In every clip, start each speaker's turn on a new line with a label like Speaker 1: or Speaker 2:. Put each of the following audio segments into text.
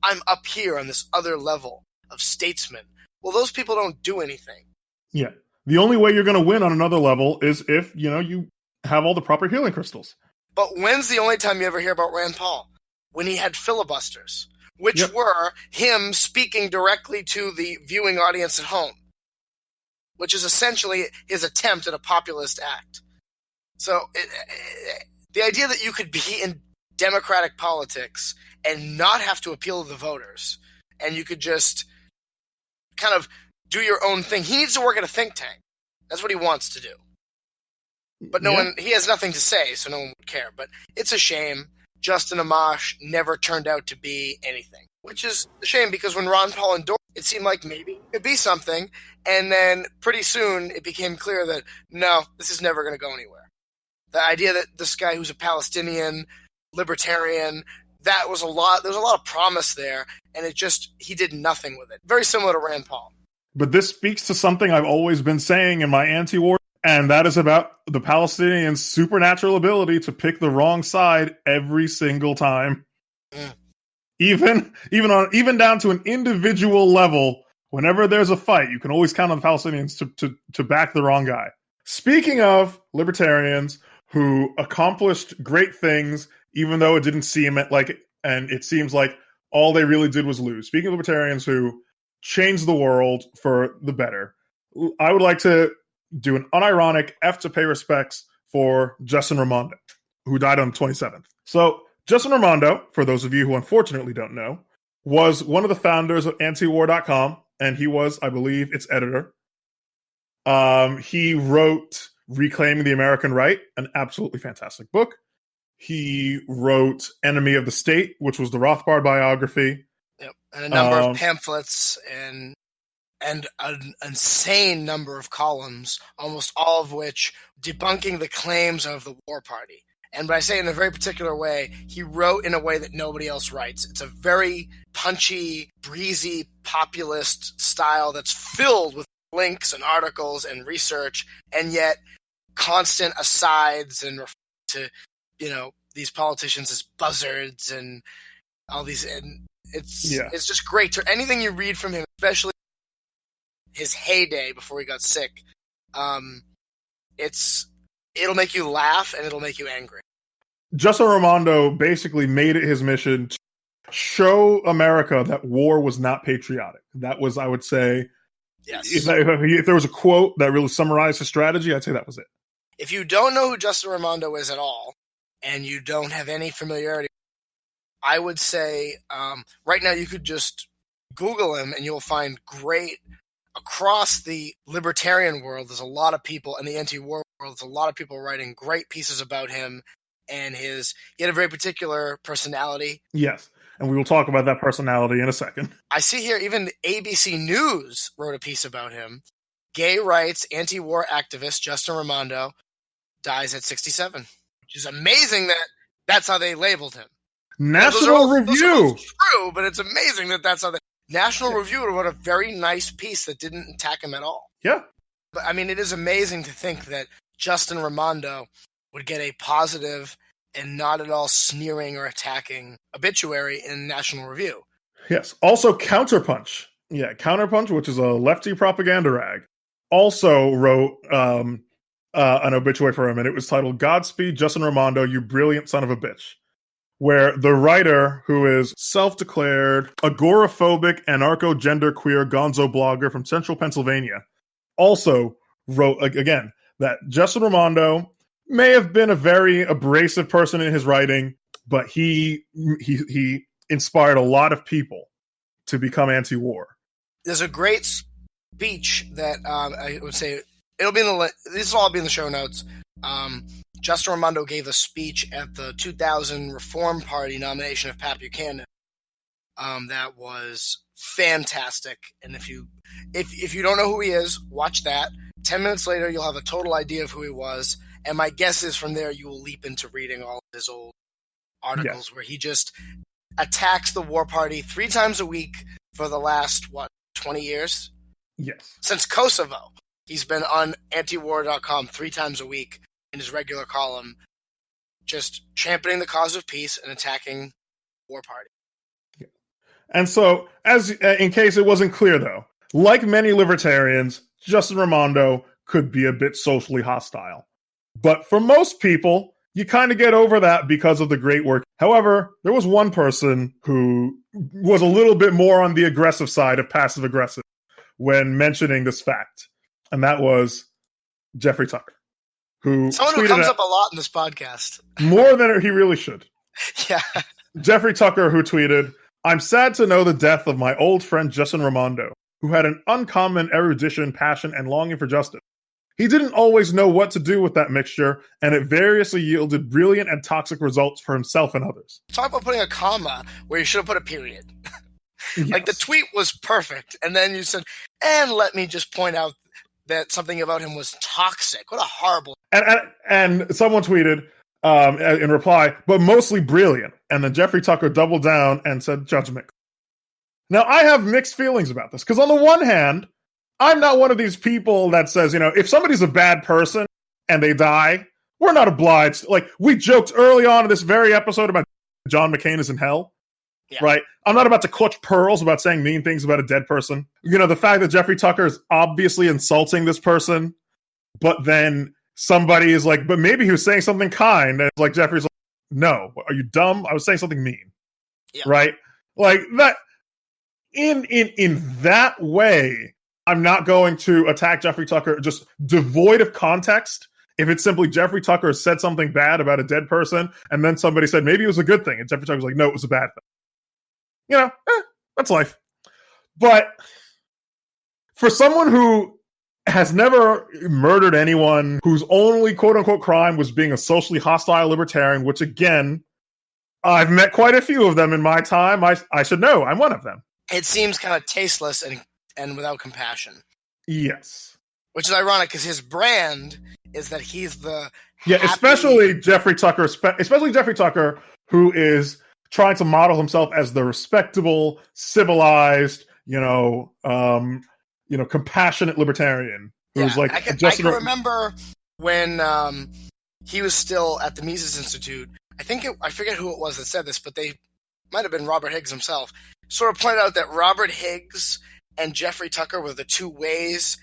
Speaker 1: I'm up here on this other level of statesman. Well, those people don't do anything.
Speaker 2: Yeah. The only way you're going to win on another level is if, you have all the proper healing crystals.
Speaker 1: But when's the only time you ever hear about Rand Paul? When he had filibusters, which were him speaking directly to the viewing audience at home, which is essentially his attempt at a populist act. So the idea that you could be in democratic politics and not have to appeal to the voters, and you could just kind of do your own thing. He needs to work at a think tank. That's what he wants to do. But he has nothing to say, so no one would care. But it's a shame. Justin Amash never turned out to be anything, which is a shame because when Ron Paul endorsed, it seemed like maybe it could be something. And then pretty soon it became clear that, no, this is never going to go anywhere. The idea that this guy who's a Palestinian, libertarian, there was a lot of promise there, and he did nothing with it. Very similar to Rand Paul.
Speaker 2: But this speaks to something I've always been saying in my anti-war, and that is about the Palestinians' supernatural ability to pick the wrong side every single time. Even down to an individual level, whenever there's a fight, you can always count on the Palestinians to back the wrong guy. Speaking of libertarians who accomplished great things, even though it didn't seem like it, and it seems like all they really did was lose. Speaking of libertarians who changed the world for the better, I would like to do an unironic F to pay respects for Justin Raimondo, who died on the 27th. So Justin Raimondo, for those of you who unfortunately don't know, was one of the founders of antiwar.com, and he was, I believe, its editor. He wrote Reclaiming the American Right, an absolutely fantastic book. He wrote Enemy of the State, which was the Rothbard biography.
Speaker 1: Yep, and a number of pamphlets and an insane number of columns, almost all of which debunking the claims of the war party. And by saying in a very particular way, he wrote in a way that nobody else writes. It's a very punchy, breezy, populist style that's filled with links and articles and research, and yet constant asides and to, these politicians as buzzards and all these. And it's just great. Anything you read from him, especially his heyday before he got sick, it'll make you laugh and it'll make you angry.
Speaker 2: Justin Raimondo basically made it his mission to show America that war was not patriotic. That was, I would say,
Speaker 1: yes.
Speaker 2: If there was a quote that really summarized his strategy, I'd say that was it.
Speaker 1: If you don't know who Justin Raimondo is at all, and you don't have any familiarity, I would say right now you could just Google him and you'll find great. Across the libertarian world, there's a lot of people, and the anti-war world, there's a lot of people writing great pieces about him, and he had a very particular personality.
Speaker 2: Yes, and we will talk about that personality in a second.
Speaker 1: I see here even ABC News wrote a piece about him. Gay rights, anti-war activist Justin Raimondo dies at 67, which is amazing that that's how they labeled him.
Speaker 2: National Review!
Speaker 1: True, but it's amazing that that's how they... National Review wrote a very nice piece that didn't attack him at all.
Speaker 2: Yeah.
Speaker 1: But I mean, it is amazing to think that Justin Raimondo would get a positive and not at all sneering or attacking obituary in National Review.
Speaker 2: Yes. Also, Counterpunch. Yeah, Counterpunch, which is a lefty propaganda rag, also wrote an obituary for him, and it was titled "Godspeed, Justin Raimondo, you brilliant son of a bitch," where the writer, who is self-declared agoraphobic, anarcho-genderqueer gonzo blogger from central Pennsylvania, also wrote, again, that Justin Raimondo may have been a very abrasive person in his writing, but he inspired a lot of people to become anti-war.
Speaker 1: There's a great speech that I would say, this will all be in the show notes. Justin Raimondo gave a speech at the 2000 Reform Party nomination of Pat Buchanan. That was fantastic. And if you don't know who he is, watch that. 10 minutes later, you'll have a total idea of who he was. And my guess is from there, you will leap into reading all of his old articles where he just attacks the war party 3 times a week for the last, 20 years?
Speaker 2: Yes.
Speaker 1: Since Kosovo. He's been on antiwar.com 3 times a week in his regular column, just championing the cause of peace and attacking war party.
Speaker 2: Yeah. And so, as in case it wasn't clear, though, like many libertarians, Justin Raimondo could be a bit socially hostile. But for most people, you kind of get over that because of the great work. However, there was one person who was a little bit more on the aggressive side of passive aggressive when mentioning this fact, and that was Jeffrey Tucker, who
Speaker 1: someone who comes up a lot in this podcast.
Speaker 2: More than he really should.
Speaker 1: Yeah.
Speaker 2: Jeffrey Tucker, who tweeted, "I'm sad to know the death of my old friend Justin Raimondo, who had an uncommon erudition, passion, and longing for justice. He didn't always know what to do with that mixture, and it variously yielded brilliant and toxic results for himself and others."
Speaker 1: Talk about putting a comma where you should have put a period.
Speaker 2: Yes.
Speaker 1: Like, the tweet was perfect, and then you said, and let me just point out that something about him was toxic. What a horrible...
Speaker 2: And someone tweeted in reply, but mostly brilliant. And then Jeffrey Tucker doubled down and said, judgment. Now, I have mixed feelings about this, because on the one hand, I'm not one of these people that says, if somebody's a bad person and they die, we're not obliged. Like, we joked early on in this very episode about John McCain is in hell, right? I'm not about to clutch pearls about saying mean things about a dead person. The fact that Jeffrey Tucker is obviously insulting this person, but then somebody is like, but maybe he was saying something kind. And it's like, Jeffrey's like, no, are you dumb? I was saying something mean, right? Like, that, in that way, I'm not going to attack Jeffrey Tucker just devoid of context. If it's simply Jeffrey Tucker said something bad about a dead person, and then somebody said maybe it was a good thing, and Jeffrey Tucker's like, no, it was a bad thing. That's life. But for someone who has never murdered anyone, whose only quote-unquote crime was being a socially hostile libertarian, which, again, I've met quite a few of them in my time, I should know. I'm one of them.
Speaker 1: It seems kind of tasteless and without compassion.
Speaker 2: Yes.
Speaker 1: Which is ironic, because his brand is that he's the
Speaker 2: especially Jeffrey Tucker, who is trying to model himself as the respectable, civilized, compassionate libertarian. Who's like,
Speaker 1: I can remember when he was still at the Mises Institute. I forget who it was that said this, but they might have been Robert Higgs himself. Sort of pointed out that Robert Higgs and Jeffrey Tucker were the two ways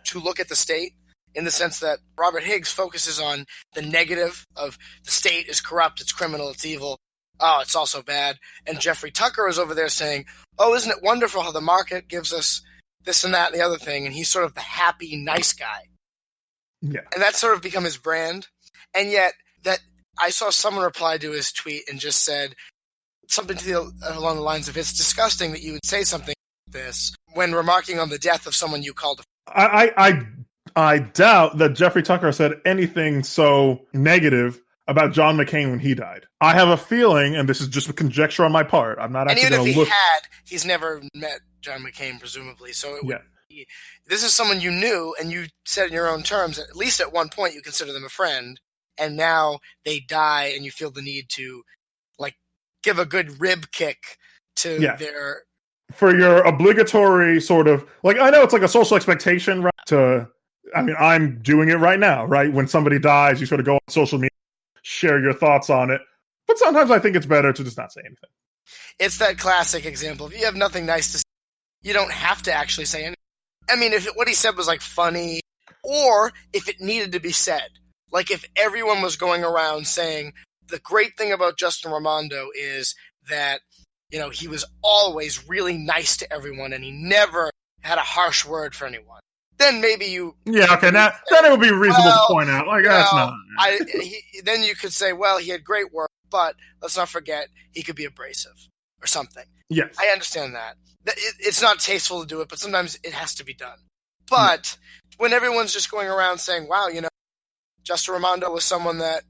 Speaker 1: to look at the state, in the sense that Robert Higgs focuses on the negative of the state is corrupt, it's criminal, it's evil. Oh, it's also bad. And Jeffrey Tucker is over there saying, oh, isn't it wonderful how the market gives us this and that and the other thing? And he's sort of the happy, nice guy.
Speaker 2: Yeah.
Speaker 1: And that's sort of become his brand. And yet, that I saw someone reply to his tweet and just said something along the lines of, it's disgusting that you would say something like this when remarking on the death of someone you called a...
Speaker 2: I doubt that Jeffrey Tucker said anything so negative about John McCain when he died. I have a feeling, and this is just a conjecture on my part, I'm not actually going to look...
Speaker 1: And even if he had, he's never met John McCain, presumably, so it would be, this is someone you knew, and you said in your own terms, at least at one point you consider them a friend, and now they die, and you feel the need to, like, give a good rib kick to their...
Speaker 2: For your obligatory sort of... Like, I know it's like a social expectation, right? I'm doing it right now, right? When somebody dies, you sort of go on social media, share your thoughts on it. But sometimes I think it's better to just not say anything.
Speaker 1: It's that classic example. If you have nothing nice to say, you don't have to actually say anything. I mean, if what he said was, like, funny, or if it needed to be said. Like, if everyone was going around saying, the great thing about Justin Raimondo is that, he was always really nice to everyone, and he never had a harsh word for anyone. Then maybe you... Yeah, okay,
Speaker 2: now then it would be reasonable to point out. Like, that's not...
Speaker 1: Then you could say, well, he had great work, but let's not forget, he could be abrasive or something.
Speaker 2: Yes.
Speaker 1: I understand that. It's not tasteful to do it, but sometimes it has to be done. But when everyone's just going around saying, wow, Justin Raimondo was someone that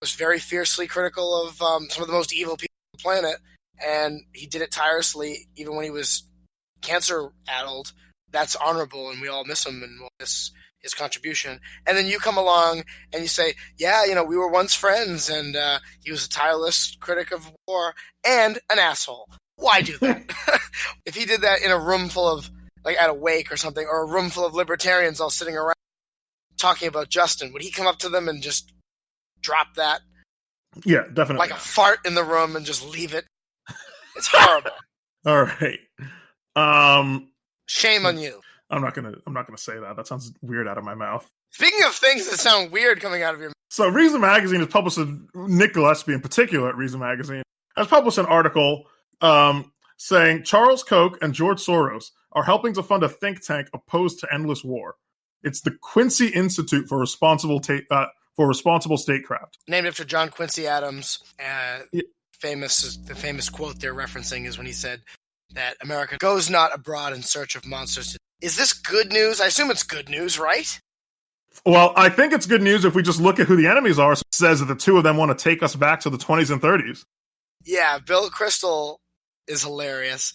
Speaker 1: was very fiercely critical of some of the most evil people on the planet, and he did it tirelessly, even when he was cancer-addled, that's honorable, and we all miss him and we'll miss his contribution. And then you come along and you say, we were once friends, and he was a tireless critic of war and an asshole. Why do that? If he did that in a room full of, like, at a wake or something, or a room full of libertarians all sitting around talking about Justin, would he come up to them and just drop that?
Speaker 2: Yeah, definitely.
Speaker 1: Like a fart in the room and just leave it? It's horrible.
Speaker 2: All right.
Speaker 1: Shame on you.
Speaker 2: I'm not gonna say that. That sounds weird out of my mouth.
Speaker 1: Speaking of things that sound weird coming out of your mouth.
Speaker 2: So Reason Magazine has published, Nick Gillespie in particular at Reason Magazine, has published an article saying Charles Koch and George Soros are helping to fund a think tank opposed to endless war. It's the Quincy Institute for Responsible Statecraft.
Speaker 1: Named after John Quincy Adams. The famous quote they're referencing is when he said that America goes not abroad in search of monsters. Is this good news? I assume it's good news, right?
Speaker 2: Well, I think it's good news if we just look at who the enemies are. So it says that the two of them want to take us back to the 20s and 30s. Yeah,
Speaker 1: Bill Kristol is hilarious.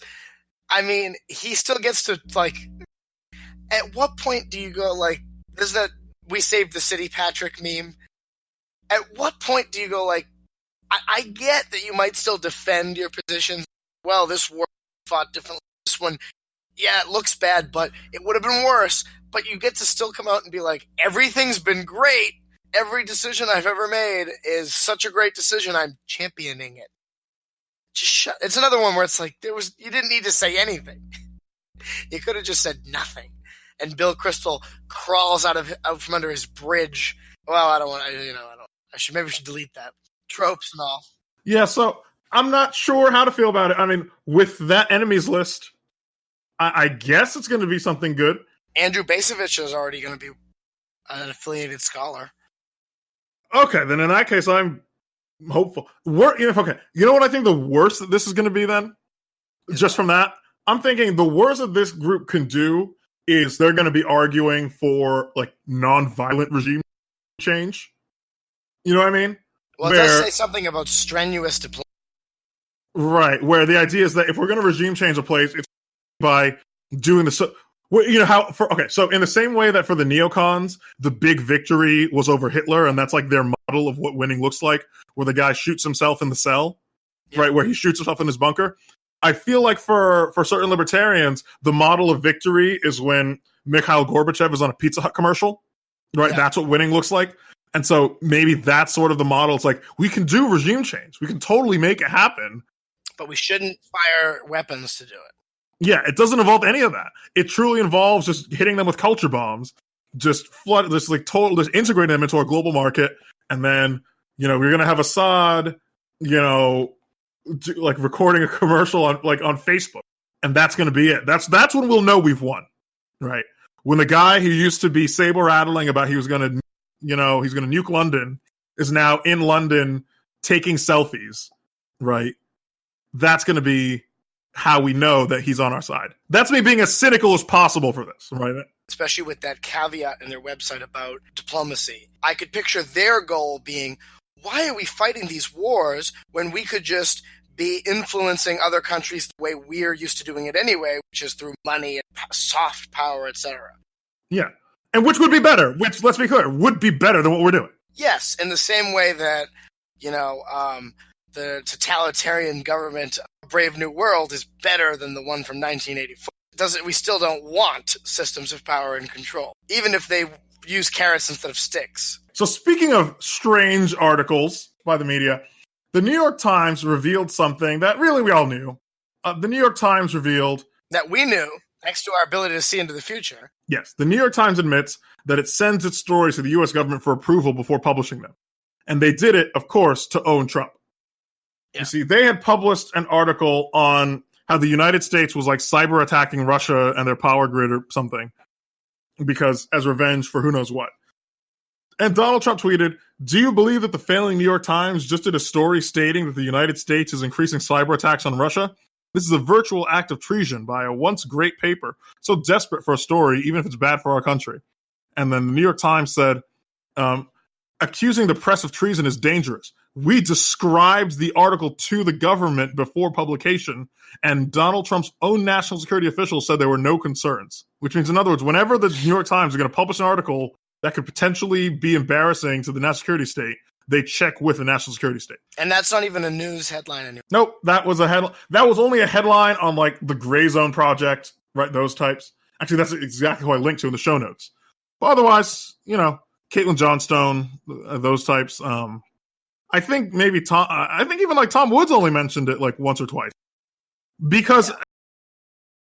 Speaker 1: I mean, he still gets to, like... At what point do you go, like... There's that "We Saved the City" Patrick meme. At what point do you go, like... I get that you might still defend your position. Well, this war fought differently. This one, yeah, it looks bad, but it would have been worse. But you get to still come out and be like, everything's been great. Every decision I've ever made is such a great decision. I'm championing it. Just shut. It's another one where it's like, you didn't need to say anything. You could have just said nothing. And Bill Kristol crawls out from under his bridge. Well, maybe we should delete that. Tropes and all. Yeah, so I'm not sure how to feel about it. I mean, with that enemies list, I guess it's going to be something good. Andrew Bacevich is already going to be an affiliated scholar.
Speaker 2: Okay, then in that case, I'm hopeful. Okay, you know what I think the worst that this is going to be then? Just from that? I'm thinking the worst that this group can do is they're going to be arguing for, like, non-violent regime change. You know what I mean?
Speaker 1: Well, it does say something about strenuous deployment.
Speaker 2: Right, where the idea is that if we're going to regime change a place, it's by doing so in the same way that for the neocons, the big victory was over Hitler, and that's like their model of what winning looks like, where the guy shoots himself in the cell, right, where he shoots himself in his bunker. I feel like for certain libertarians, the model of victory is when Mikhail Gorbachev is on a Pizza Hut commercial, right? Yeah. That's what winning looks like. And so maybe that's sort of the model. It's like, we can do regime change. We can totally make it happen.
Speaker 1: But we shouldn't fire weapons to do it.
Speaker 2: Yeah, it doesn't involve any of that. It truly involves just hitting them with culture bombs, just integrating them into our global market. And then, we're going to have Assad, like recording a commercial on Facebook. And that's going to be it. That's when we'll know we've won, right? When the guy who used to be saber rattling about he was going to, he's going to nuke London is now in London taking selfies, right? That's going to be how we know that he's on our side. That's me being as cynical as possible for this, right?
Speaker 1: Especially with that caveat in their website about diplomacy. I could picture their goal being, why are we fighting these wars when we could just be influencing other countries the way we're used to doing it anyway, which is through money and soft power, etc.
Speaker 2: Yeah. And which would be better, which, let's be clear, would be better than what we're doing. Yes,
Speaker 1: in the same way that, the totalitarian government of Brave New World is better than the one from 1984. We still don't want systems of power and control, even if they use carrots instead of sticks.
Speaker 2: So speaking of strange articles by the media, the New York Times revealed something that really we all knew. The New York Times revealed...
Speaker 1: That we knew, next to our ability to see into the future.
Speaker 2: Yes, the New York Times admits that it sends its stories to the U.S. government for approval before publishing them. And they did it, of course, to own Trump. Yeah. You see, they had published an article on how the United States was like cyber attacking Russia and their power grid or something, because as revenge for who knows what. And Donald Trump tweeted, "Do you believe that the failing New York Times just did a story stating that the United States is increasing cyber attacks on Russia? This is a virtual act of treason by a once great paper, so desperate for a story, even if it's bad for our country." And then the New York Times said, accusing the press of treason is dangerous. We described the article to the government before publication, and Donald Trump's own national security officials said there were no concerns. Which means, in other words, whenever the New York Times are going to publish an article that could potentially be embarrassing to the national security state, they check with the national security state.
Speaker 1: And that's not even a news headline anymore.
Speaker 2: Nope, that was a headline. That was only a headline on like the Gray Zone Project, right? Those types. Actually, that's exactly who I linked to in the show notes. But otherwise, Caitlin Johnstone, those types. I think maybe Tom. I think even like Tom Woods only mentioned it like once or twice. Because